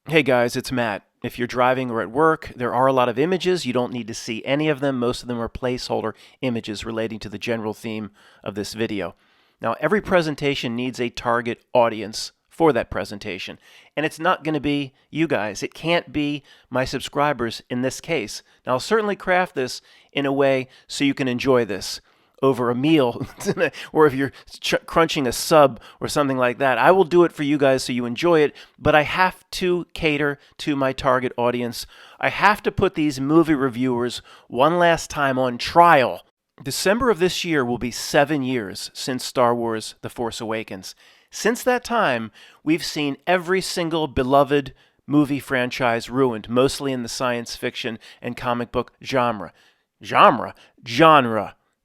Hey guys, it's Matt. If you're driving or at work, there are a lot of images. You don't need to see any of them. Most of them are placeholder images relating to the general theme of this video. Now, every presentation needs a target audience for that presentation. And it's not going to be you guys. It can't be my subscribers in this case. Now, I'll certainly craft this in a way so you can enjoy this over a meal or if you're crunching a sub or something like that. I will do it for you guys so you enjoy it, but I have to cater to my target audience. I have to put these movie reviewers one last time on trial. December of this year will be 7 years since Star Wars The Force Awakens. Since that time, we've seen every single beloved movie franchise ruined, mostly in the science fiction and comic book genre. Genre.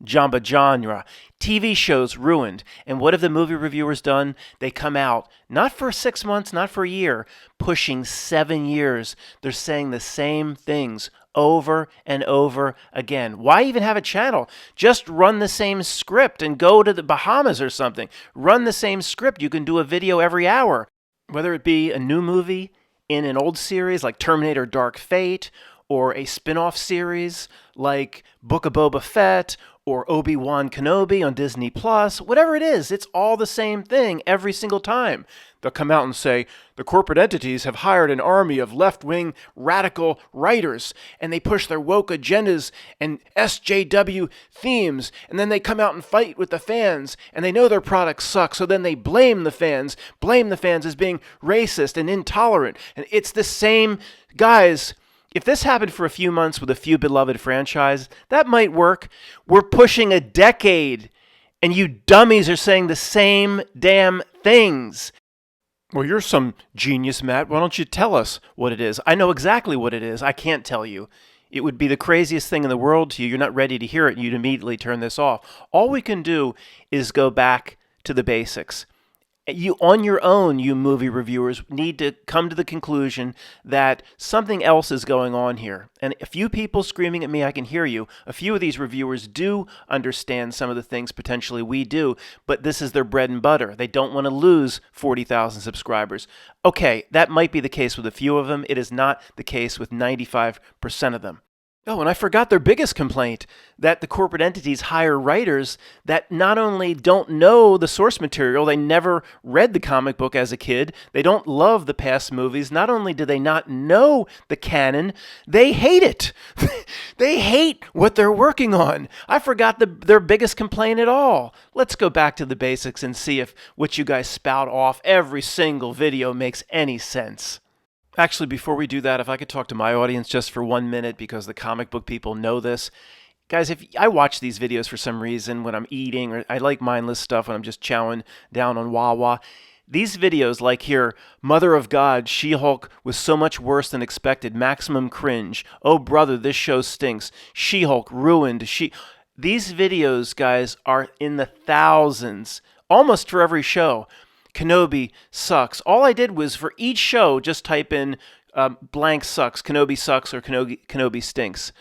Jamba genre. TV shows ruined. And what have the movie reviewers done? They come out, not for 6 months, not for a year, pushing 7 years. They're saying the same things over and over again. Why even have a channel? Just run the same script and go to the Bahamas or something. Run the same script. You can do a video every hour. Whether it be a new movie in an old series like Terminator Dark Fate, or a spin-off series like Book of Boba Fett, or Obi-Wan Kenobi on Disney Plus, whatever it is, it's all the same thing every single time. They'll come out and say, the corporate entities have hired an army of left-wing radical writers, and they push their woke agendas and SJW themes, and then they come out and fight with the fans, and they know their products suck, so then they blame the fans as being racist and intolerant. And it's the same guys. If this happened for a few months with a few beloved franchises, that might work. We're pushing a decade, and you dummies are saying the same damn things. Well, you're some genius, Matt. Why don't you tell us what it is? I know exactly what it is. I can't tell you. It would be the craziest thing in the world to you. You're not ready to hear it, and you'd immediately turn this off. All we can do is go back to the basics. You, on your own, you movie reviewers, need to come to the conclusion that something else is going on here. And a few people screaming at me, I can hear you. A few of these reviewers do understand some of the things potentially we do, but this is their bread and butter. They don't want to lose 40,000 subscribers. Okay, that might be the case with a few of them. It is not the case with 95% of them. Oh, and I forgot their biggest complaint, that the corporate entities hire writers that not only don't know the source material, they never read the comic book as a kid, they don't love the past movies, not only do they not know the canon, they hate it. They hate what they're working on. I forgot their biggest complaint at all. Let's go back to the basics and see if what you guys spout off every single video makes any sense. Actually, before we do that, if I could talk to my audience just for 1 minute, because the comic book people know this. Guys, if I watch these videos for some reason when I'm eating, or I like mindless stuff when I'm just chowing down on Wawa, these videos like here, Mother of God, She-Hulk was so much worse than expected, maximum cringe, oh brother, this show stinks, She-Hulk ruined, These videos, guys, are in the thousands, almost for every show. Kenobi sucks. All I did was for each show just type in blank sucks, Kenobi sucks, or Kenobi stinks.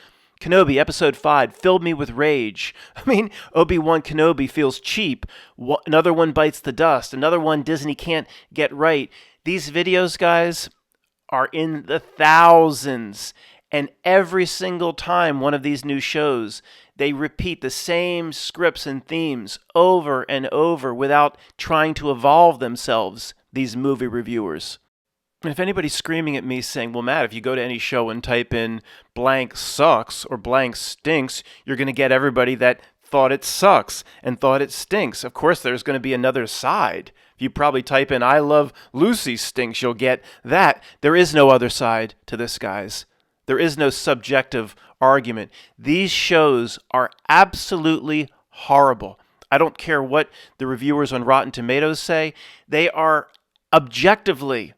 Kenobi, episode 5, filled me with rage. I mean, Obi-Wan Kenobi feels cheap. Another one bites the dust. Another one Disney can't get right. These videos, guys, are in the thousands. And every single time one of these new shows, they repeat the same scripts and themes over and over without trying to evolve themselves, these movie reviewers. And if anybody's screaming at me saying, well, Matt, if you go to any show and type in blank sucks or blank stinks, you're going to get everybody that thought it sucks and thought it stinks. Of course, there's going to be another side. If you probably type in I love Lucy stinks, you'll get that. There is no other side to this, guys. There is no subjective argument. These shows are absolutely horrible. I don't care what the reviewers on Rotten Tomatoes say. They are objectively,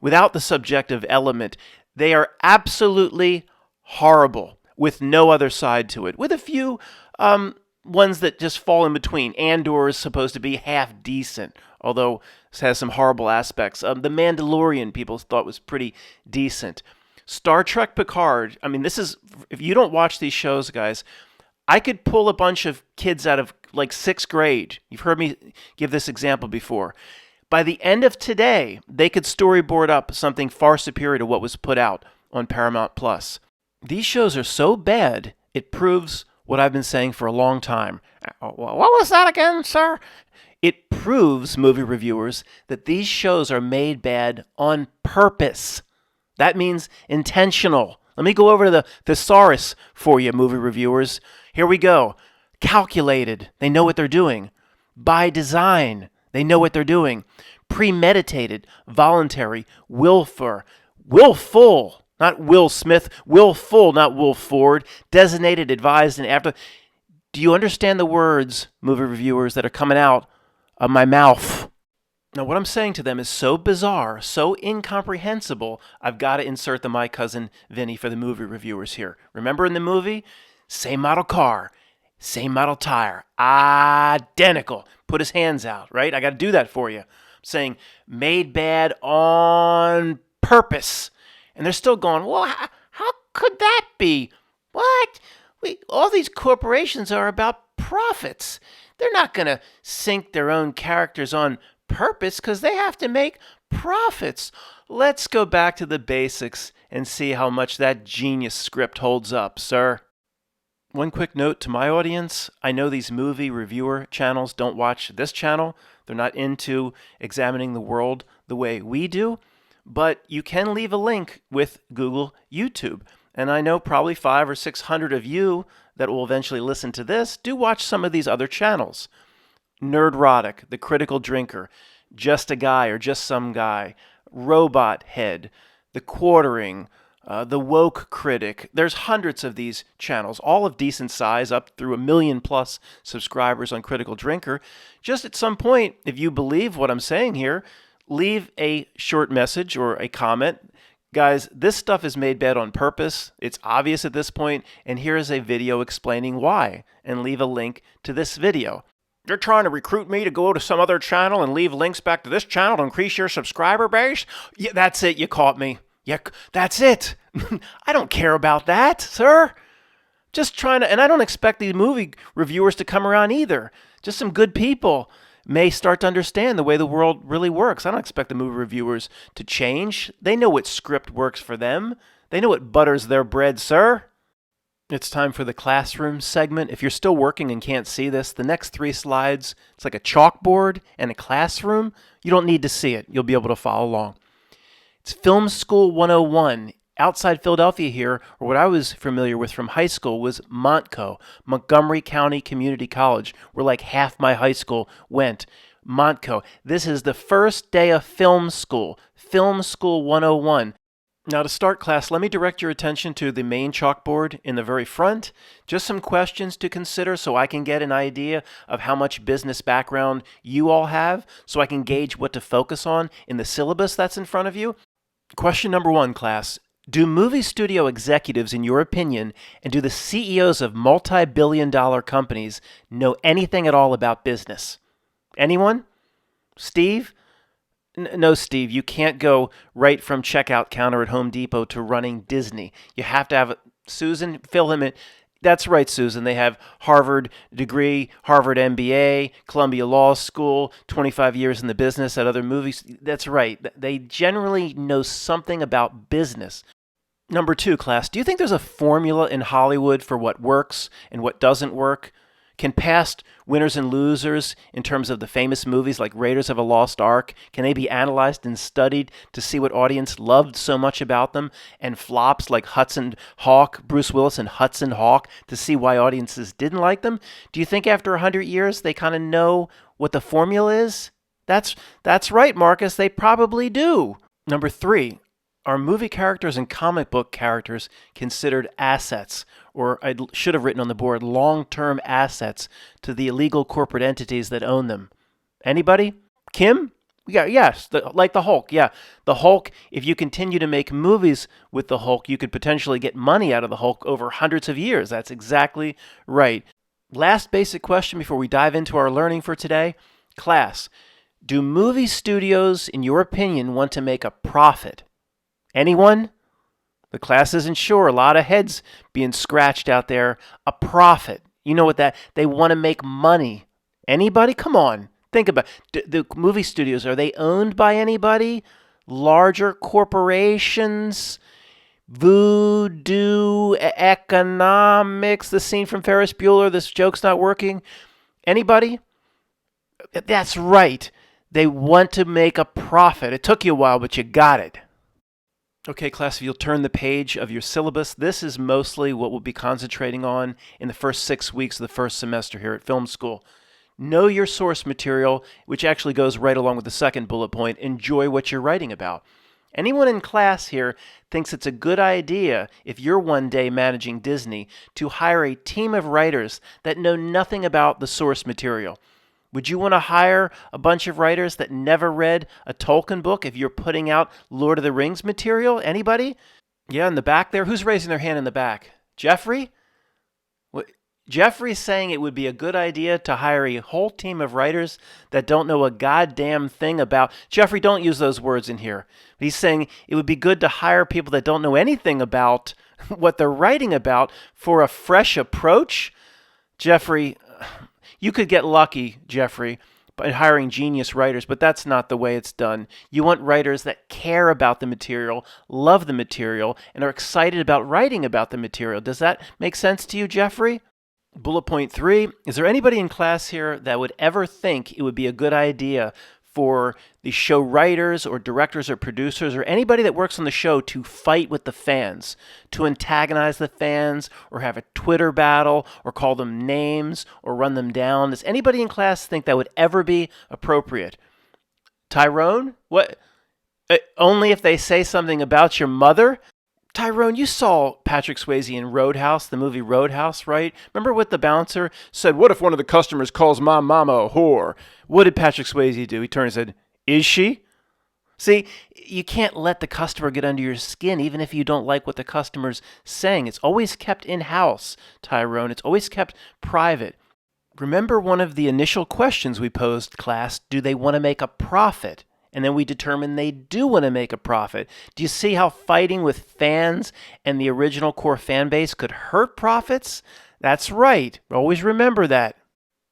without the subjective element, they are absolutely horrible with no other side to it. With a few ones that just fall in between. Andor is supposed to be half decent, although it has some horrible aspects. The Mandalorian people thought was pretty decent. Star Trek Picard, I mean, this is, if you don't watch these shows, guys, I could pull a bunch of kids out of like 6th grade. You've heard me give this example before. By the end of today, they could storyboard up something far superior to what was put out on Paramount Plus. These shows are so bad, it proves what I've been saying for a long time. What was that again, sir? It proves, movie reviewers, that these shows are made bad on purpose. That means intentional. Let me go over to the thesaurus for you, movie reviewers. Here we go. Calculated. They know what they're doing. By design. They know what they're doing. Premeditated. Voluntary. Willful. Not Will Smith. Willful, not Will Ford. Designated, advised, and after. Do you understand the words, movie reviewers, that are coming out of my mouth? Now, what I'm saying to them is so bizarre, so incomprehensible, I've got to insert the My Cousin Vinny for the movie reviewers here. Remember in the movie? Same model car, same model tire, identical. Put his hands out, right? I got to do that for you. I'm saying made bad on purpose. And they're still going, well, how could that be? What? All these corporations are about profits. They're not going to sink their own characters on purpose because they have to make profits. Let's go back to the basics and see how much that genius script holds up, sir. One quick note to my audience. I know these movie reviewer channels don't watch this channel. They're not into examining the world the way we do. But you can leave a link with Google YouTube. And I know probably 500 or 600 of you that will eventually listen to this do watch some of these other channels. Nerdrotic, The Critical Drinker, Just a Guy or Just Some Guy, Robot Head, The Quartering, The Woke Critic. There's hundreds of these channels, all of decent size, up through 1 million plus subscribers on Critical Drinker. Just at some point, if you believe what I'm saying here, leave a short message or a comment. Guys, this stuff is made bad on purpose. It's obvious at this point, and here is a video explaining why, and leave a link to this video. You're trying to recruit me to go to some other channel and leave links back to this channel to increase your subscriber base? Yeah, that's it. You caught me. Yeah, that's it. I don't care about that, sir. Just trying to, and I don't expect these movie reviewers to come around either. Just some good people may start to understand the way the world really works. I don't expect the movie reviewers to change. They know what script works for them. They know what butters their bread, sir. It's time for the classroom segment. If you're still working and can't see this, the next 3 slides, it's like a chalkboard and a classroom. You don't need to see it. You'll be able to follow along. It's Film School 101. Outside Philadelphia here, or what I was familiar with from high school, was Montco, Montgomery County Community College, where like half my high school went. Montco. This is the first day of film school. Film School 101. Now to start class, let me direct your attention to the main chalkboard in the very front. Just some questions to consider so I can get an idea of how much business background you all have, so I can gauge what to focus on in the syllabus that's in front of you. Question number 1, class. Do movie studio executives, in your opinion, and do the CEOs of multi-billion-dollar companies know anything at all about business? Anyone? Steve? No, Steve, you can't go right from checkout counter at Home Depot to running Disney. You have to have Susan, fill him in. That's right, Susan. They have Harvard degree, Harvard MBA, Columbia Law School, 25 years in the business at other movies. That's right. They generally know something about business. Number 2, class, do you think there's a formula in Hollywood for what works and what doesn't work? Can past winners and losers, in terms of the famous movies like Raiders of a Lost Ark, can they be analyzed and studied to see what audience loved so much about them? And flops like Hudson Hawk, Bruce Willis and Hudson Hawk, to see why audiences didn't like them? Do you think after 100 years they kind of know what the formula is? That's right, Marcus, they probably do. Number 3, are movie characters and comic book characters considered assets, or I should have written on the board, long-term assets to the illegal corporate entities that own them? Anybody? Kim? Yeah, yes, like the Hulk. Yeah, the Hulk, if you continue to make movies with the Hulk, you could potentially get money out of the Hulk over hundreds of years. That's exactly right. Last basic question before we dive into our learning for today. Class, do movie studios, in your opinion, want to make a profit? Anyone? The class isn't sure. A lot of heads being scratched out there. A profit. You know what that? They want to make money. Anybody? Come on. Think about the movie studios. Are they owned by anybody? Larger corporations? Voodoo economics? The scene from Ferris Bueller, this joke's not working. Anybody? That's right. They want to make a profit. It took you a while, but you got it. Okay, class, if you'll turn the page of your syllabus, this is mostly what we'll be concentrating on in the first 6 weeks of the first semester here at film school. Know your source material, which actually goes right along with the second bullet point. Enjoy what you're writing about. Anyone in class here thinks it's a good idea, if you're one day managing Disney, to hire a team of writers that know nothing about the source material? Would you want to hire a bunch of writers that never read a Tolkien book if you're putting out Lord of the Rings material? Anybody? Yeah, in the back there. Who's raising their hand in the back? Jeffrey? Jeffrey's saying it would be a good idea to hire a whole team of writers that don't know a goddamn thing about... Jeffrey, don't use those words in here. He's saying it would be good to hire people that don't know anything about what they're writing about for a fresh approach. Jeffrey, you could get lucky, Jeffrey, by hiring genius writers, but that's not the way it's done. You want writers that care about the material, love the material, and are excited about writing about the material. Does that make sense to you, Jeffrey? Bullet point 3, is there anybody in class here that would ever think it would be a good idea for the show writers or directors or producers or anybody that works on the show to fight with the fans, to antagonize the fans or have a Twitter battle or call them names or run them down? Does anybody in class think that would ever be appropriate? Tyrone? What? Only if they say something about your mother? Tyrone, you saw Patrick Swayze in Roadhouse, the movie Roadhouse, right? Remember what the bouncer said? What if one of the customers calls my mama a whore? What did Patrick Swayze do? He turned and said, is she? See, you can't let the customer get under your skin, even if you don't like what the customer's saying. It's always kept in-house, Tyrone. It's always kept private. Remember one of the initial questions we posed, class, do they want to make a profit? And then we determine they do want to make a profit. Do you see how fighting with fans and the original core fan base could hurt profits? That's right. Always remember that.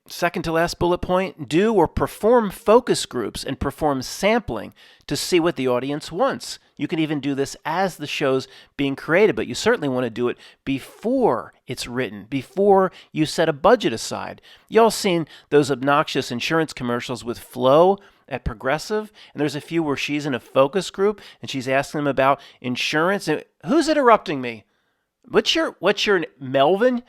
Second to last bullet point, do or perform focus groups and perform sampling to see what the audience wants. You can even do this as the show's being created, but you certainly want to do it before it's written, before you set a budget aside. Y'all seen those obnoxious insurance commercials with Flo at Progressive? And there's a few where she's in a focus group and she's asking them about insurance. And who's interrupting me? What's your Melvin?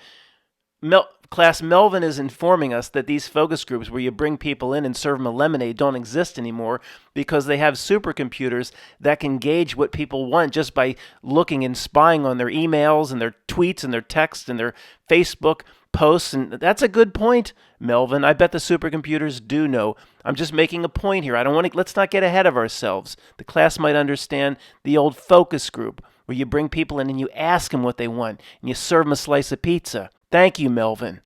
Class, Melvin is informing us that these focus groups where you bring people in and serve them a lemonade don't exist anymore because they have supercomputers that can gauge what people want just by looking and spying on their emails and their tweets and their texts and their Facebook posts. And that's a good point, Melvin. I bet the supercomputers do know. I'm just making a point here. Let's not get ahead of ourselves. The class might understand the old focus group where you bring people in and you ask them what they want and you serve them a slice of pizza. Thank you, Melvin.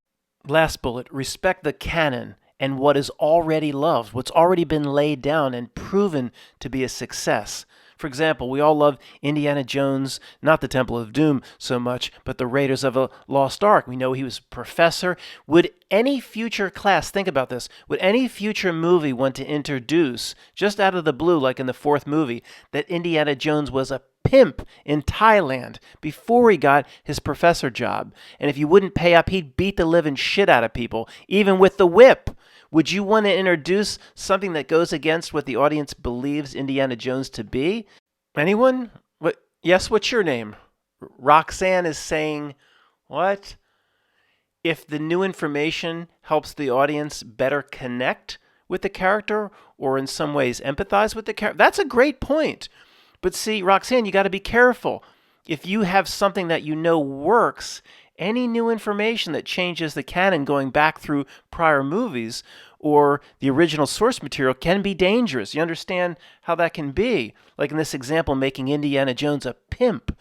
Last bullet, respect the canon and what is already loved, what's already been laid down and proven to be a success. For example, we all love Indiana Jones, not the Temple of Doom so much, but the Raiders of the Lost Ark. We know he was a professor. Would any future class, think about this, would any future movie want to introduce, just out of the blue, like in the fourth movie, that Indiana Jones was a pimp in Thailand before he got his professor job? And if you wouldn't pay up, he'd beat the living shit out of people, even with the whip. Would you want to introduce something that goes against what the audience believes Indiana Jones to be? Anyone? What? Yes, what's your name? Roxanne is saying, what? If the new information helps the audience better connect with the character or in some ways empathize with the character, that's a great point. But see, Roxanne, you got to be careful. If you have something that you know works, any new information that changes the canon going back through prior movies or the original source material can be dangerous. You understand how that can be? Like in this example, making Indiana Jones a pimp.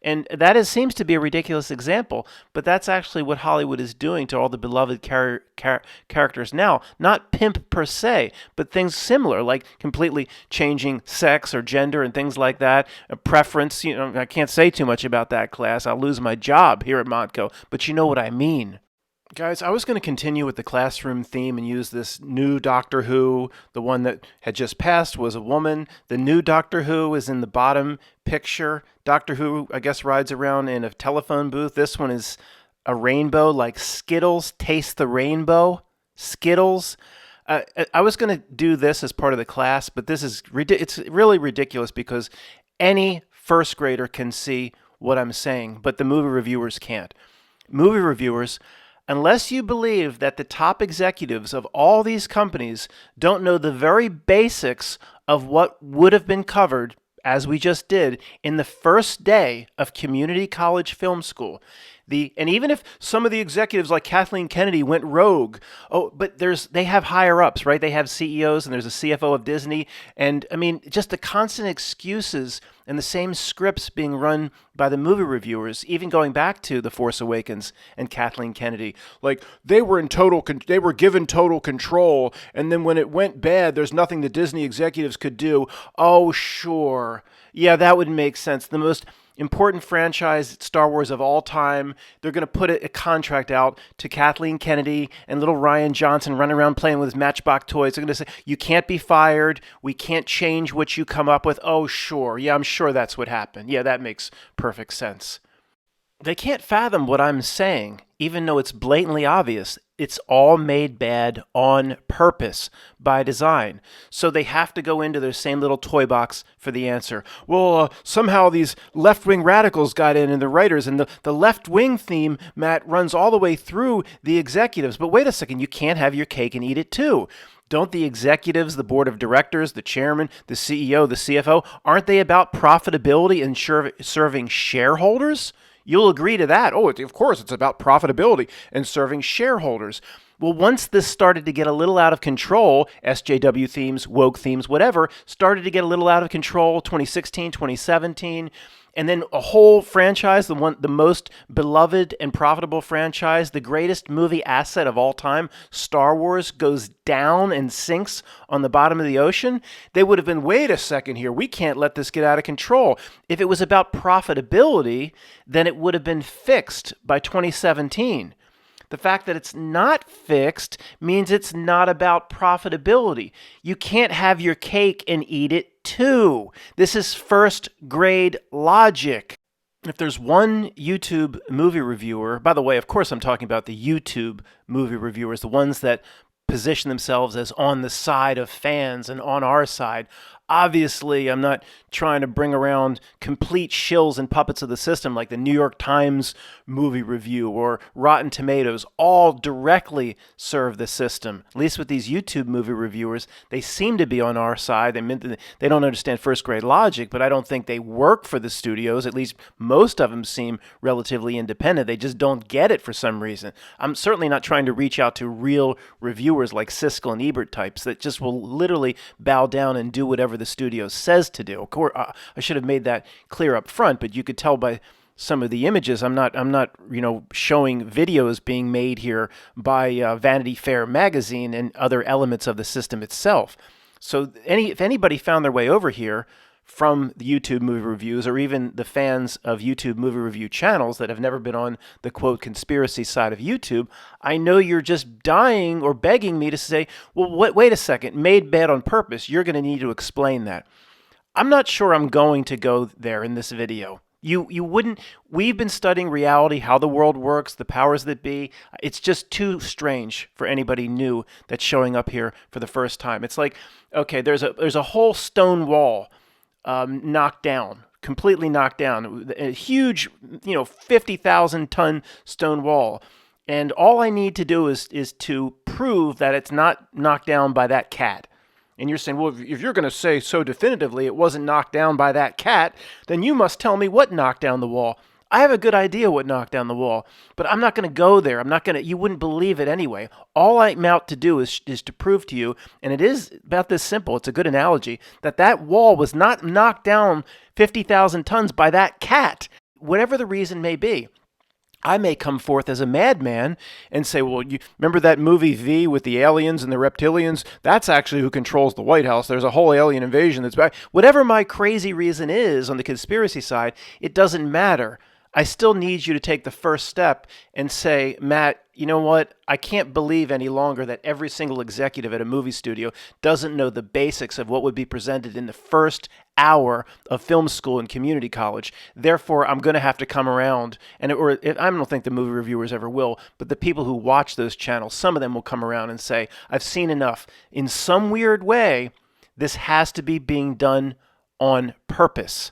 And that seems to be a ridiculous example, but that's actually what Hollywood is doing to all the beloved characters now. Not pimp per se, but things similar, like completely changing sex or gender and things like that, a preference. You know, I can't say too much about that, class. I'll lose my job here at Montco, but you know what I mean. Guys, I was going to continue with the classroom theme and use this new Doctor Who. The one that had just passed was a woman. The new Doctor Who is in the bottom picture. Doctor Who, I guess, rides around in a telephone booth. This one is a rainbow, like Skittles. Taste the rainbow. Skittles. I was going to do this as part of the class, but it's really ridiculous because any first grader can see what I'm saying, but the movie reviewers can't. Movie reviewers, unless you believe that the top executives of all these companies don't know the very basics of what would have been covered, as we just did, in the first day of community college film school. And even if some of the executives like Kathleen Kennedy went rogue, but they have higher ups, right? They have CEOs and there's a CFO of Disney. And I mean, just the constant excuses and the same scripts being run by the movie reviewers, even going back to The Force Awakens and Kathleen Kennedy. Like, they were given total control, and then when it went bad, there's nothing the Disney executives could do. Oh, sure. Yeah, that would make sense. The most important franchise, Star Wars of all time, they're going to put a contract out to Kathleen Kennedy and little Ryan Johnson running around playing with his Matchbox toys. They're going to say, you can't be fired. We can't change what you come up with. Oh, sure. Yeah, I'm sure that's what happened. Yeah, that makes perfect sense. They can't fathom what I'm saying, even though it's blatantly obvious. It's all made bad on purpose, by design. So they have to go into their same little toy box for the answer. Well, somehow these left-wing radicals got in and the writers, and the left-wing theme, Matt, runs all the way through the executives. But wait a second, you can't have your cake and eat it too. Don't the executives, the board of directors, the chairman, the CEO, the CFO, aren't they about profitability and serving shareholders? You'll agree to that. Oh, of course, it's about profitability and serving shareholders. Well, once this started to get a little out of control, SJW themes, woke themes, whatever, started to get a little out of control, 2016, 2017, and then a whole franchise, the most beloved and profitable franchise, the greatest movie asset of all time, Star Wars, goes down and sinks on the bottom of the ocean. They would have been, wait a second here, we can't let this get out of control. If it was about profitability, then it would have been fixed by 2017. The fact that it's not fixed means it's not about profitability. You can't have your cake and eat it too. This is first grade logic. If there's one YouTube movie reviewer, by the way, of course I'm talking about the YouTube movie reviewers, the ones that position themselves as on the side of fans and on our side. Obviously, I'm not trying to bring around complete shills and puppets of the system like the New York Times movie review or Rotten Tomatoes. All directly serve the system. At least with these YouTube movie reviewers, they seem to be on our side. They don't understand first grade logic, but I don't think they work for the studios. At least most of them seem relatively independent. They just don't get it for some reason. I'm certainly not trying to reach out to real reviewers like Siskel and Ebert types that just will literally bow down and do whatever the studio says to do. Of course, I should have made that clear up front, but you could tell by some of the images, I'm not showing videos being made here by Vanity Fair magazine and other elements of the system itself. So if anybody found their way over here from the YouTube movie reviews, or even the fans of YouTube movie review channels that have never been on the quote conspiracy side of YouTube, I know you're just dying or begging me to say, well, wait a second, made bad on purpose. You're going to need to explain that. I'm not sure I'm going to go there in this video. You wouldn't. We've been studying reality, how the world works, the powers that be. It's just too strange for anybody new that's showing up here for the first time. It's like, okay, there's a whole stone wall knocked down, completely knocked down, a huge, 50,000 ton stone wall. And all I need to do is to prove that it's not knocked down by that cat. And you're saying, well, if you're going to say so definitively it wasn't knocked down by that cat, then you must tell me what knocked down the wall. I have a good idea what knocked down the wall, but I'm not going to go there. You wouldn't believe it anyway. All I'm out to do is to prove to you, and it is about this simple, it's a good analogy, that wall was not knocked down 50,000 tons by that cat, whatever the reason may be. I may come forth as a madman and say, well, you remember that movie V with the aliens and the reptilians? That's actually who controls the White House. There's a whole alien invasion that's back. Whatever my crazy reason is on the conspiracy side, it doesn't matter. I still need you to take the first step and say, Matt, you know what? I can't believe any longer that every single executive at a movie studio doesn't know the basics of what would be presented in the first hour of film school and community college. Therefore, I'm going to have to come around, I don't think the movie reviewers ever will, but the people who watch those channels, some of them will come around and say, I've seen enough. In some weird way, this has to be being done on purpose.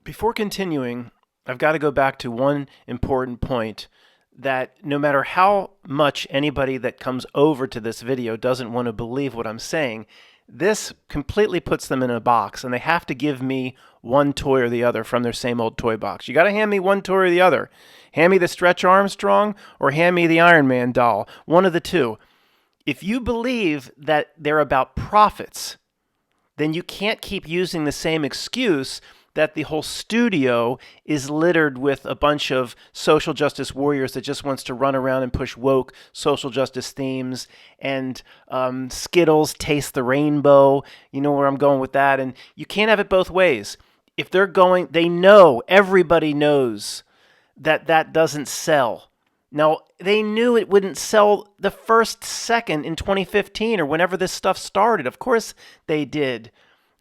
Before continuing, I've got to go back to one important point, that no matter how much anybody that comes over to this video doesn't want to believe what I'm saying, this completely puts them in a box, and they have to give me one toy or the other from their same old toy box. You got to hand me one toy or the other. Hand me the Stretch Armstrong or hand me the Iron Man doll. One of the two. If you believe that they're about profits, then you can't keep using the same excuse that the whole studio is littered with a bunch of social justice warriors that just wants to run around and push woke social justice themes, and Skittles taste the rainbow. You know where I'm going with that. And you can't have it both ways. If they're going, they know, everybody knows that that doesn't sell. Now, they knew it wouldn't sell the first second in 2015 or whenever this stuff started. Of course they did.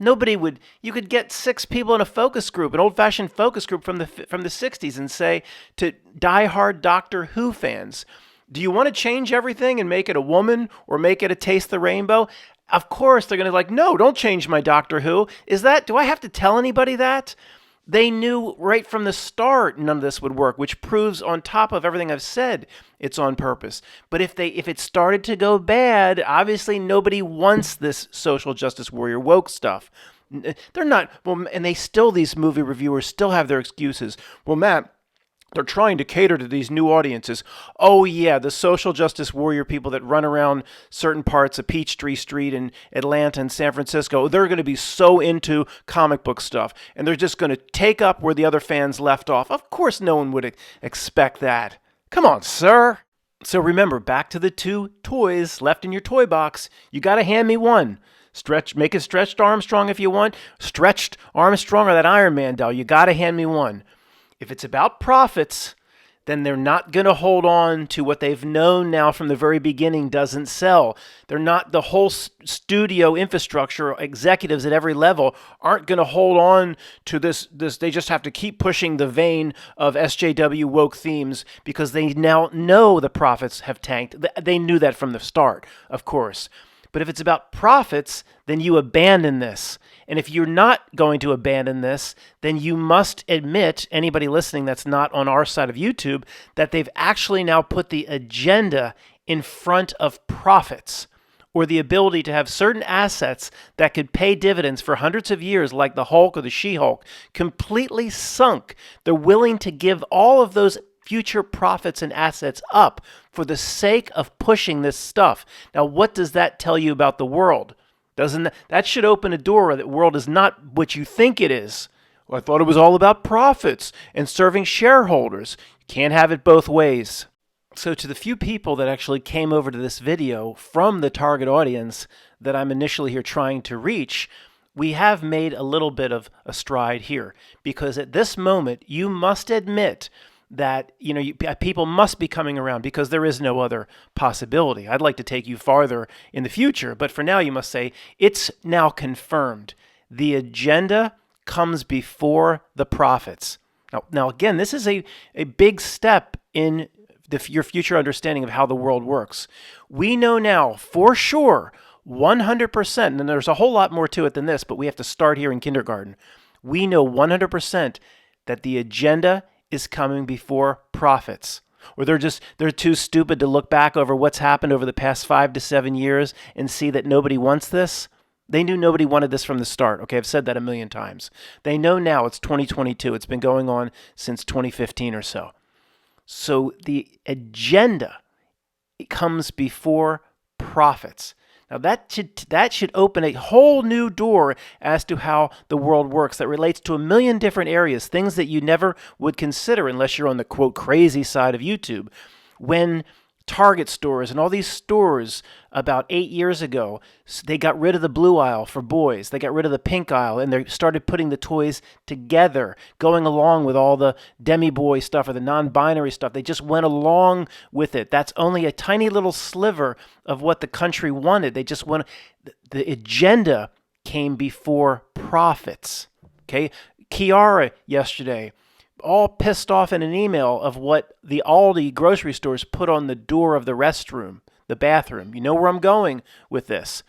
Nobody would. You could get 6 people in a focus group, an old-fashioned focus group from the 60s, and say to diehard Doctor Who fans, do you want to change everything and make it a woman or make it a Taste the Rainbow? Of course they're going to be like, no, don't change my Doctor Who. Do I have to tell anybody that? They knew right from the start none of this would work, which proves, on top of everything I've said, it's on purpose. But if it started to go bad, obviously nobody wants this social justice warrior woke stuff. They're not, well, and these movie reviewers still have their excuses. Well, Matt, they're trying to cater to these new audiences. Oh, yeah, the social justice warrior people that run around certain parts of Peachtree Street in Atlanta and San Francisco, they're going to be so into comic book stuff, and they're just going to take up where the other fans left off. Of course no one would expect that. Come on, sir. So remember, back to the 2 toys left in your toy box. You got to hand me one. Make it Stretched Armstrong if you want. Stretched Armstrong or that Iron Man doll. You got to hand me one. If it's about profits, then they're not going to hold on to what they've known now from the very beginning doesn't sell. They're not, the whole studio infrastructure, executives at every level aren't going to hold on to this. They just have to keep pushing the vein of SJW woke themes because they now know the profits have tanked. They knew that from the start, of course. But if it's about profits, then you abandon this. And if you're not going to abandon this, then you must admit, anybody listening that's not on our side of YouTube, that they've actually now put the agenda in front of profits, or the ability to have certain assets that could pay dividends for hundreds of years, like the Hulk or the She-Hulk, completely sunk. They're willing to give all of those future profits and assets up for the sake of pushing this stuff. Now, what does that tell you about the world? That should open a door that the world is not what you think it is. Well, I thought it was all about profits and serving shareholders. You can't have it both ways. So to the few people that actually came over to this video from the target audience that I'm initially here trying to reach, we have made a little bit of a stride here, because at this moment you must admit that people must be coming around, because there is no other possibility. I'd like to take you farther in the future, but for now you must say it's now confirmed. The agenda comes before the profits. Now again, this is a big step in your future understanding of how the world works. We know now for sure, 100%, and there's a whole lot more to it than this, but we have to start here in kindergarten. We know 100% that the agenda is coming before profits. Or they're too stupid to look back over what's happened over the past 5 to 7 years and see that nobody wants this. They knew nobody wanted this from the start. Okay, I've said that a million times. They know now it's 2022. It's been going on since 2015 or so. So the agenda, it comes before profits. Now that should open a whole new door as to how the world works that relates to a million different areas, things that you never would consider unless you're on the quote crazy side of YouTube. When Target stores and all these stores about 8 years ago, they got rid of the blue aisle for boys. They got rid of the pink aisle, and they started putting the toys together, going along with all the demi-boy stuff or the non-binary stuff. They just went along with it. That's only a tiny little sliver of what the country wanted. They just wanted, the agenda came before profits. Okay? Kiara yesterday, all pissed off in an email of what the Aldi grocery stores put on the door of the restroom, the bathroom. You know where I'm going with this.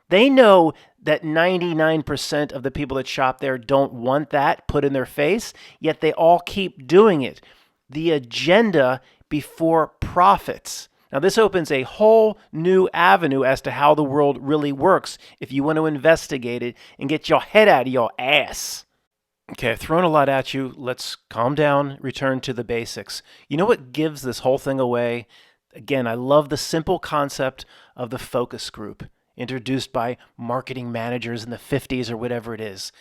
They know that 99% of the people that shop there don't want that put in their face, yet they all keep doing it. The agenda before profits. Now, this opens a whole new avenue as to how the world really works if you want to investigate it and get your head out of your ass. Okay, I've thrown a lot at you. Let's calm down, return to the basics. You know what gives this whole thing away? Again, I love the simple concept of the focus group introduced by marketing managers in the 50s or whatever it is.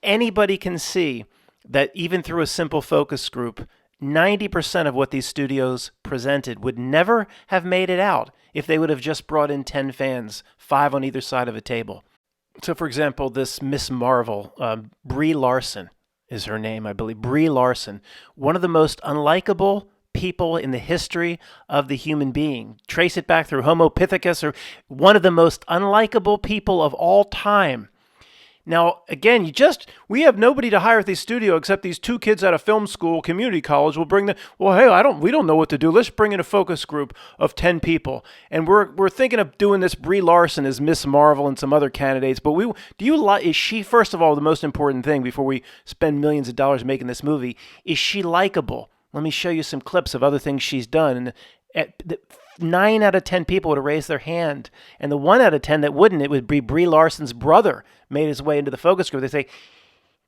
Anybody can see that even through a simple focus group, 90% of what these studios presented would never have made it out if they would have just brought in 10 fans, 5 on either side of a table. So, for example, this Miss Marvel, Brie Larson is her name, I believe. Brie Larson, one of the most unlikable people in the history of the human being. Trace it back through Homo Pithecus, or one of the most unlikable people of all time. Now, again, we have nobody to hire at this studio except these 2 kids out of film school, community college. We'll bring we don't know what to do. Let's bring in a focus group of 10 people. And we're thinking of doing this Brie Larson as Miss Marvel and some other candidates. But is she, first of all, the most important thing before we spend millions of dollars making this movie, is she likable? Let me show you some clips of other things she's done. And 9 out of 10 people would have raised their hand. And the 1 out of 10 that wouldn't, it would be Brie Larson's brother made his way into the focus group. They say,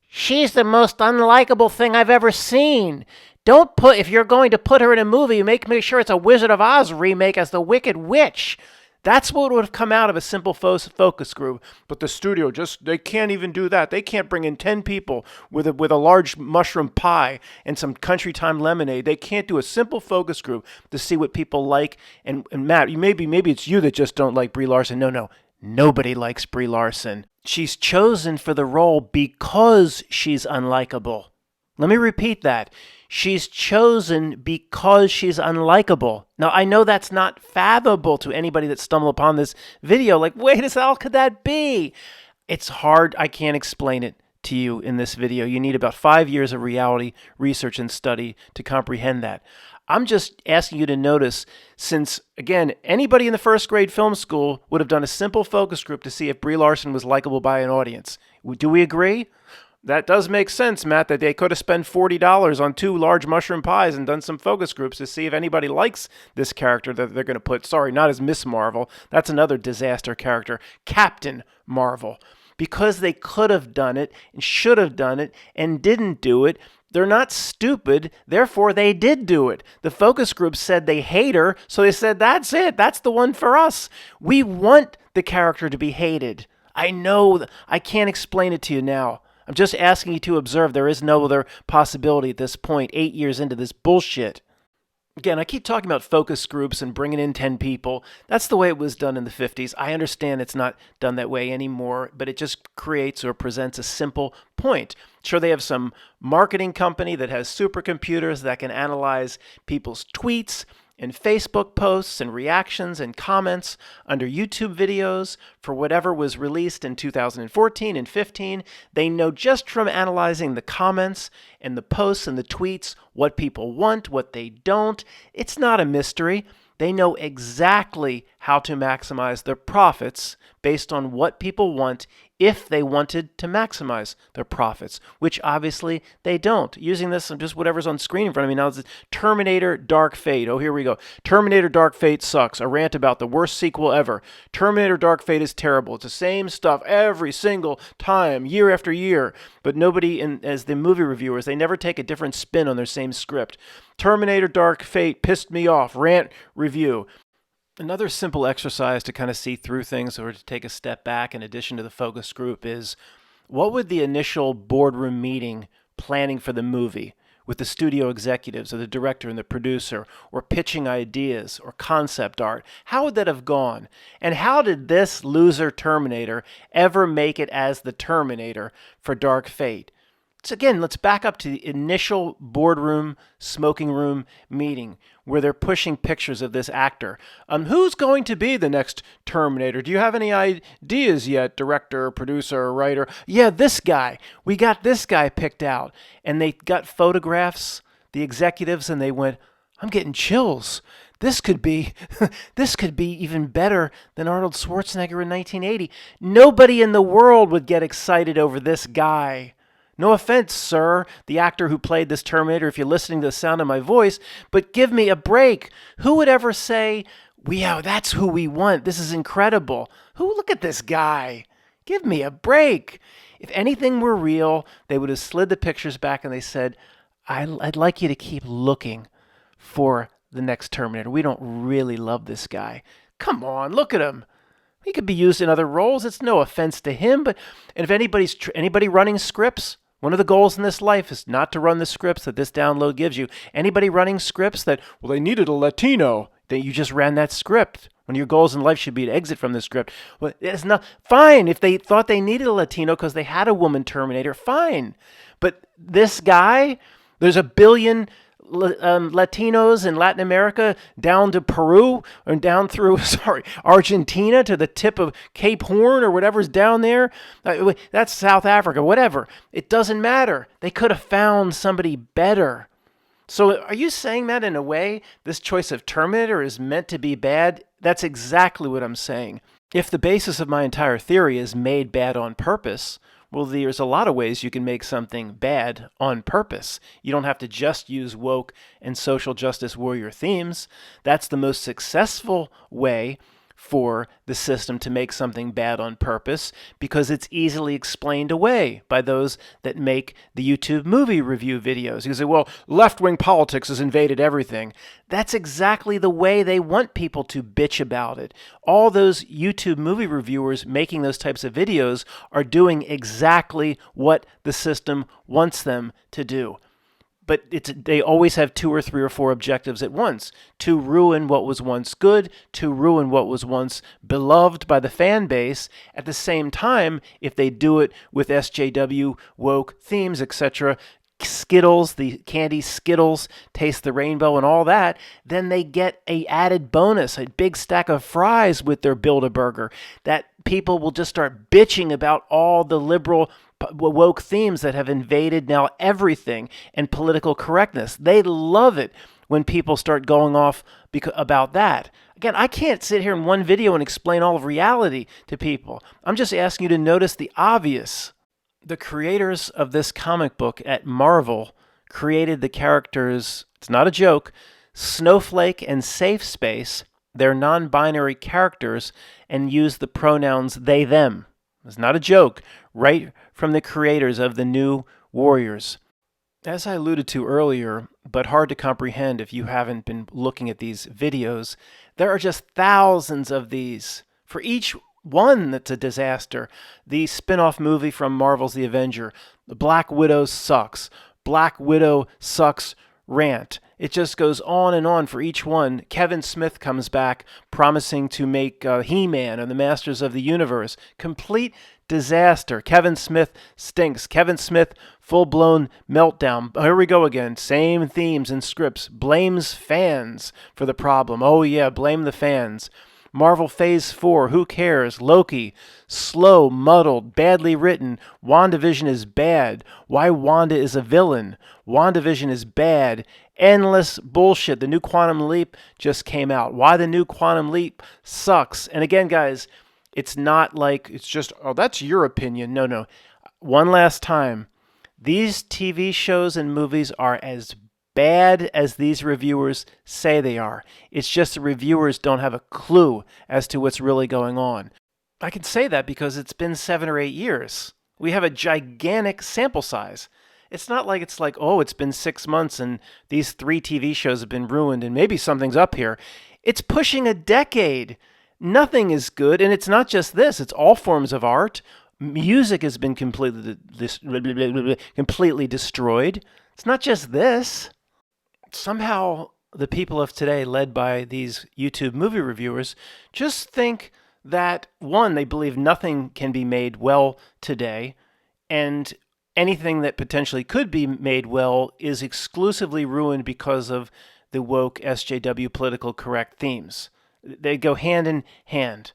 she's the most unlikable thing I've ever seen. If you're going to put her in a movie, make sure it's a Wizard of Oz remake as the Wicked Witch. That's what would have come out of a simple focus group. But the studio they can't even do that. They can't bring in 10 people with a large mushroom pie and some country time lemonade. They can't do a simple focus group to see what people like. And Matt, maybe it's you that just don't like Brie Larson. No. Nobody likes Brie Larson. She's chosen for the role because she's unlikable. Let me repeat that. She's chosen because she's unlikable. Now, I know that's not fathomable to anybody that stumbled upon this video. Like, wait, as hell could that be? It's hard. I can't explain it to you in this video. You need about 5 years of reality research and study to comprehend that. I'm just asking you to notice, since, again, anybody in the first grade film school would have done a simple focus group to see if Brie Larson was likable by an audience. Do we agree? That does make sense, Matt, that they could have spent $40 on 2 large mushroom pies and done some focus groups to see if anybody likes this character that they're going to put. Sorry, not as Miss Marvel. That's another disaster character. Captain Marvel. Because they could have done it and should have done it and didn't do it, they're not stupid, therefore they did do it. The focus group said they hate her, so they said, that's it, that's the one for us. We want the character to be hated. I know, I can't explain it to you now. I'm just asking you to observe there is no other possibility at this point, 8 years into this bullshit. Again, I keep talking about focus groups and bringing in 10 people. That's the way it was done in the 50s. I understand it's not done that way anymore, but it just creates or presents a simple point. Sure, they have some marketing company that has supercomputers that can analyze people's tweets and Facebook posts and reactions and comments under YouTube videos for whatever was released in 2014 and 15. They know just from analyzing the comments and the posts and the tweets what people want, what they don't. It's not a mystery. They know exactly how to maximize their profits based on what people want if they wanted to maximize their profits, which obviously they don't. Using this, just whatever's on screen in front of me now, is Terminator Dark Fate. Oh, here we go. Terminator Dark Fate sucks. A rant about the worst sequel ever. Terminator Dark Fate is terrible. It's the same stuff every single time, year after year. But nobody, as the movie reviewers, they never take a different spin on their same script. Terminator Dark Fate pissed me off. Rant review. Another simple exercise to kind of see through things or to take a step back in addition to the focus group is, what would the initial boardroom meeting planning for the movie, with the studio executives or the director and the producer, or pitching ideas or concept art? How would that have gone? And how did this loser Terminator ever make it as the Terminator for Dark Fate? So again, let's back up to the initial boardroom, smoking room meeting where they're pushing pictures of this actor. Who's going to be the next Terminator? Do you have any ideas yet, director, producer, writer? Yeah, this guy. We got this guy picked out. And they got photographs, the executives, and they went, I'm getting chills. This could be even better than Arnold Schwarzenegger in 1980. Nobody in the world would get excited over this guy. No offense, sir, the actor who played this Terminator, if you're listening to the sound of my voice, but give me a break. Who would ever say, yeah, that's who we want. This is incredible. Look at this guy. Give me a break. If anything were real, they would have slid the pictures back and they said, I'd like you to keep looking for the next Terminator. We don't really love this guy. Come on, look at him. He could be used in other roles. It's no offense to him, and if anybody running scripts, one of the goals in this life is not to run the scripts that this download gives you. Anybody running scripts that, they needed a Latino, then you just ran that script. One of your goals in life should be to exit from the script. Well, it's not fine if they thought they needed a Latino because they had a woman Terminator. Fine, but this guy, there's a billion Latinos in Latin America down to Peru or down through Argentina to the tip of Cape Horn or whatever's down there. That's South Africa, whatever. It doesn't matter. They could have found somebody better. So are you saying that in a way this choice of Terminator is meant to be bad? That's exactly what I'm saying. If the basis of my entire theory is made bad on purpose, well, there's a lot of ways you can make something bad on purpose. You don't have to just use woke and social justice warrior themes. That's the most successful way for the system to make something bad on purpose because it's easily explained away by those that make the YouTube movie review videos. You say, well, left-wing politics has invaded everything. That's exactly the way they want people to bitch about it. All those YouTube movie reviewers making those types of videos are doing exactly what the system wants them to do. But they always have 2 or 3 or 4 objectives at once. To ruin what was once good, to ruin what was once beloved by the fan base. At the same time, if they do it with SJW, woke themes, etc., Skittles, the candy Skittles, Taste the Rainbow and all that, then they get a added bonus, a big stack of fries with their Build-A-Burger. That people will just start bitching about all the liberal woke themes that have invaded now everything and political correctness. They love it when people start going off about that. Again, I can't sit here in one video and explain all of reality to people. I'm just asking you to notice the obvious. The creators of this comic book at Marvel created the characters, it's not a joke, Snowflake and Safe Space. They're non-binary characters and use the pronouns they, them. It's not a joke, right from the creators of the New Warriors. As I alluded to earlier, but hard to comprehend if you haven't been looking at these videos, there are just thousands of these. For each one that's a disaster. The spin-off movie from Marvel's The Avenger, The Black Widow Sucks, Black Widow Sucks rant. It just goes on and on for each one. Kevin Smith comes back promising to make He-Man or the Masters of the Universe. Complete disaster. Kevin Smith stinks. Kevin Smith, full-blown meltdown. Here we go again. Same themes and scripts. Blames fans for the problem. Oh yeah, blame the fans. Marvel Phase 4, who cares? Loki, slow, muddled, badly written. WandaVision is bad. Why Wanda is a villain. WandaVision is bad. Endless bullshit. The new Quantum Leap just came out. Why the new Quantum Leap sucks. And again, guys, it's not like it's just, oh, that's your opinion. No. One last time. These TV shows and movies are as bad as these reviewers say they are. It's just the reviewers don't have a clue as to what's really going on. I can say that because it's been 7 or 8 years. We have a gigantic sample size. It's not like it's like, oh, it's been 6 months and these 3 TV shows have been ruined and maybe something's up here. It's pushing a decade. Nothing is good, and it's not just this. It's all forms of art. Music has been completely destroyed. It's not just this. Somehow, the people of today, led by these YouTube movie reviewers, just think that, one, they believe nothing can be made well today, and anything that potentially could be made well is exclusively ruined because of the woke SJW political correct themes. They go hand in hand.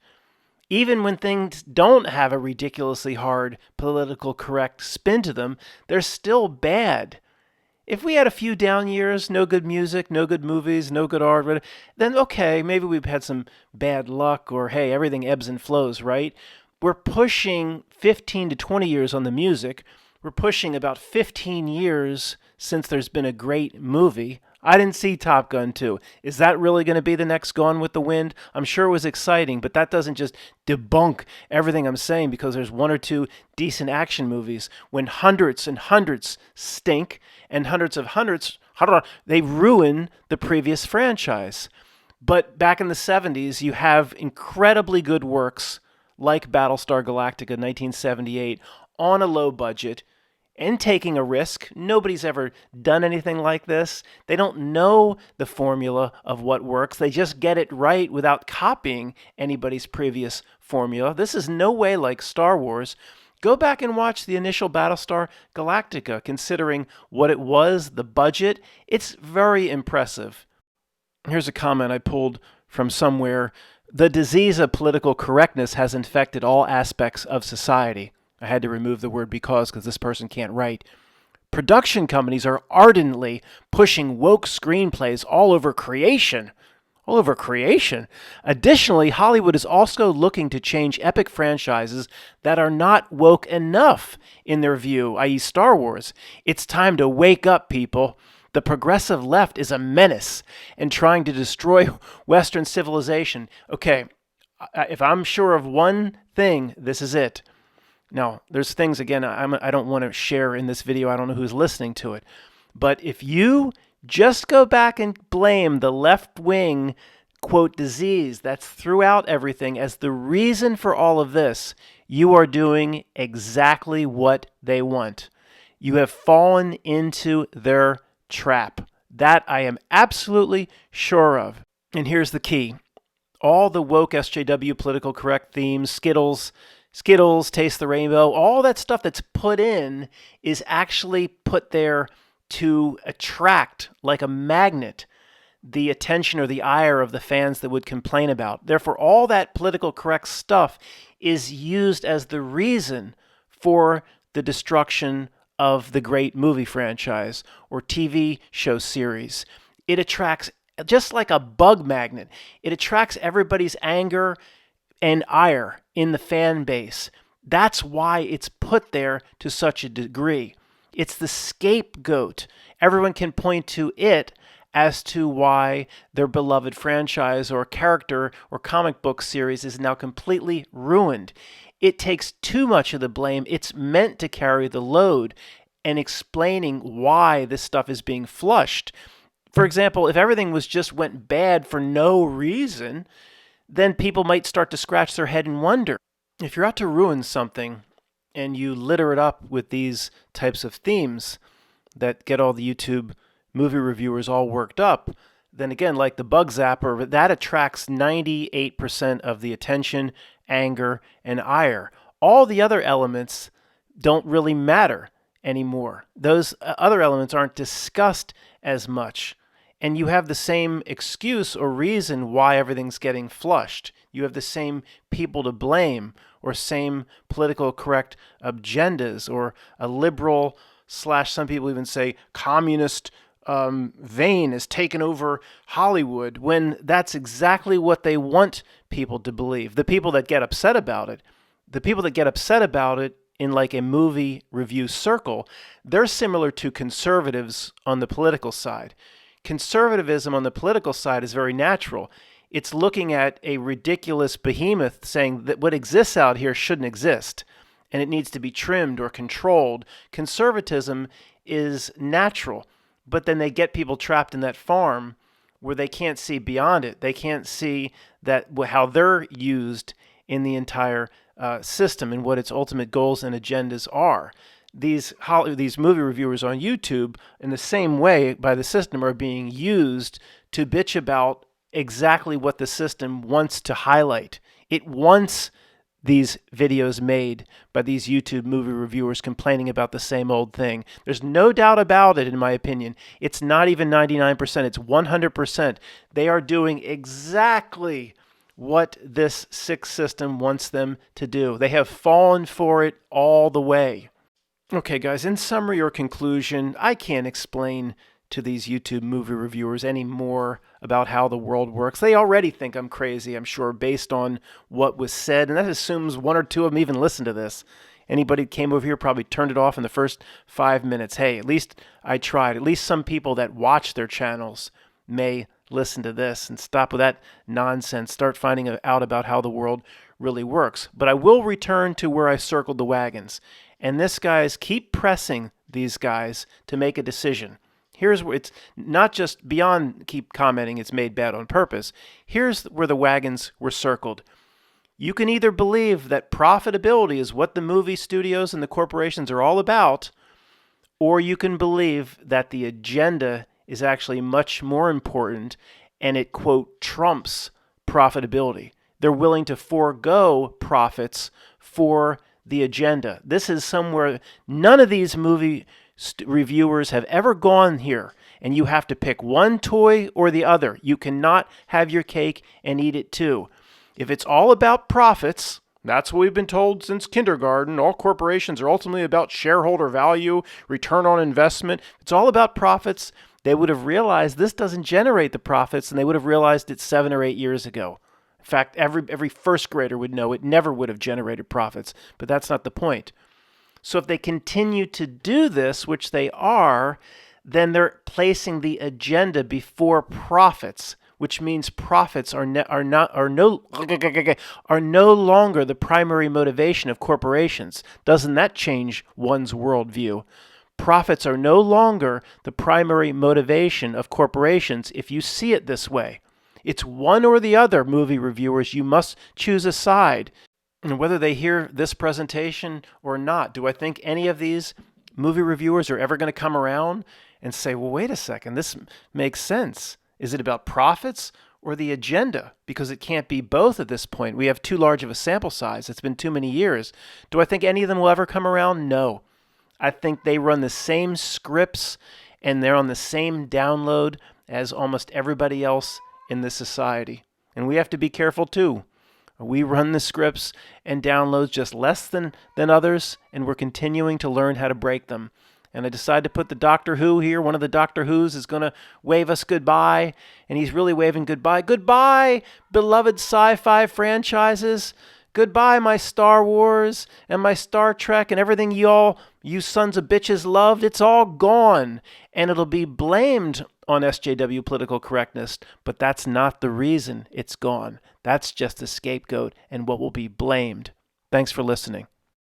Even when things don't have a ridiculously hard political correct spin to them, they're still bad. If we had a few down years, no good music, no good movies, no good art, then okay, maybe we've had some bad luck, or hey, everything ebbs and flows, right? We're pushing 15 to 20 years on the music. We're pushing about 15 years since there's been a great movie. I didn't see Top Gun 2. Is that really going to be the next Gone with the Wind? I'm sure it was exciting, but that doesn't just debunk everything I'm saying because there's one or two decent action movies. When hundreds and hundreds stink and hundreds of hundreds, they ruin the previous franchise. But back in the 70s, you have incredibly good works like Battlestar Galactica 1978 on a low budget and taking a risk. Nobody's ever done anything like this. They don't know the formula of what works. They just get it right without copying anybody's previous formula. This is no way like Star Wars. Go back and watch the initial Battlestar Galactica, considering what it was, the budget. It's very impressive. Here's a comment I pulled from somewhere. The disease of political correctness has infected all aspects of society. I had to remove the word because this person can't write. Production companies are ardently pushing woke screenplays all over creation. All over creation. Additionally, Hollywood is also looking to change epic franchises that are not woke enough in their view, i.e. Star Wars. It's time to wake up, people. The progressive left is a menace and trying to destroy Western civilization. Okay, if I'm sure of one thing, this is it. Now, there's things, again, I don't want to share in this video. I don't know who's listening to it. But if you just go back and blame the left-wing, quote, disease that's throughout everything as the reason for all of this, you are doing exactly what they want. You have fallen into their trap. That I am absolutely sure of. And here's the key. All the woke SJW political correct themes, Skittles, Taste the Rainbow, all that stuff that's put in is actually put there to attract, like a magnet, the attention or the ire of the fans that would complain about. Therefore, all that political correct stuff is used as the reason for the destruction of the great movie franchise or TV show series. It attracts, just like a bug magnet, it attracts everybody's anger and ire in the fan base. That's why it's put there to such a degree. It's the scapegoat. Everyone can point to it as to why their beloved franchise or character or comic book series is now completely ruined. It takes too much of the blame. It's meant to carry the load and explaining why this stuff is being flushed. For example, if everything went bad for no reason, then people might start to scratch their head and wonder. If you're out to ruin something and you litter it up with these types of themes that get all the YouTube movie reviewers all worked up, then again, like the bug zapper, that attracts 98% of the attention, anger, and ire. All the other elements don't really matter anymore. Those other elements aren't discussed as much. And you have the same excuse or reason why everything's getting flushed. You have the same people to blame or same political correct agendas or a liberal / some people even say communist vein has taken over Hollywood, when that's exactly what they want people to believe. The people that get upset about it, in like a movie review circle, they're similar to conservatives on the political side. Conservatism on the political side is very natural. It's looking at a ridiculous behemoth saying that what exists out here shouldn't exist and it needs to be trimmed or controlled. Conservatism is natural, but then they get people trapped in that farm where they can't see beyond it. They can't see that how they're used in the entire system and what its ultimate goals and agendas are. these movie reviewers on YouTube, in the same way by the system, are being used to bitch about exactly what the system wants to highlight. It wants these videos made by these YouTube movie reviewers complaining about the same old thing. There's no doubt about it, in my opinion. It's not even 99%, it's 100%. They are doing exactly what this sick system wants them to do. They have fallen for it all the way. Okay, guys, in summary or conclusion, I can't explain to these YouTube movie reviewers any more about how the world works. They already think I'm crazy, I'm sure, based on what was said, and that assumes one or two of them even listened to this. Anybody who came over here probably turned it off in the first 5 minutes. Hey, at least I tried. At least some people that watch their channels may listen to this and stop with that nonsense. Start finding out about how the world really works. But I will return to where I circled the wagons. And this, guys, keep pressing these guys to make a decision. Here's where it's not just beyond keep commenting it's made bad on purpose. Here's where the wagons were circled. You can either believe that profitability is what the movie studios and the corporations are all about, or you can believe that the agenda is actually much more important and it, quote, trumps profitability. They're willing to forego profits for the agenda. This is somewhere none of these movie reviewers have ever gone here, and you have to pick one toy or the other. You cannot have your cake and eat it too. If it's all about profits, that's what we've been told since kindergarten. All corporations are ultimately about shareholder value, return on investment. It's all about profits. They would have realized this doesn't generate the profits, and they would have realized it 7 or 8 years ago. In fact, every first grader would know it never would have generated profits, but that's not the point. So if they continue to do this, which they are, then they're placing the agenda before profits, which means profits are no longer the primary motivation of corporations. Doesn't that change one's worldview? Profits are no longer the primary motivation of corporations if you see it this way. It's one or the other, movie reviewers. You must choose a side. And whether they hear this presentation or not, do I think any of these movie reviewers are ever going to come around and say, well, wait a second, this makes sense. Is it about profits or the agenda? Because it can't be both at this point. We have too large of a sample size. It's been too many years. Do I think any of them will ever come around? No. I think they run the same scripts and they're on the same download as almost everybody else in this society. And we have to be careful too. We run the scripts and downloads just less than others, and we're continuing to learn how to break them. And I decided to put the Doctor Who here. One of the Doctor Whos is going to wave us goodbye, and he's really waving goodbye. Goodbye, beloved sci-fi franchises. Goodbye, my Star Wars and my Star Trek and everything you sons of bitches loved. It's all gone, and it'll be blamed on SJW political correctness, but that's not the reason it's gone. That's just a scapegoat and what will be blamed. Thanks for listening.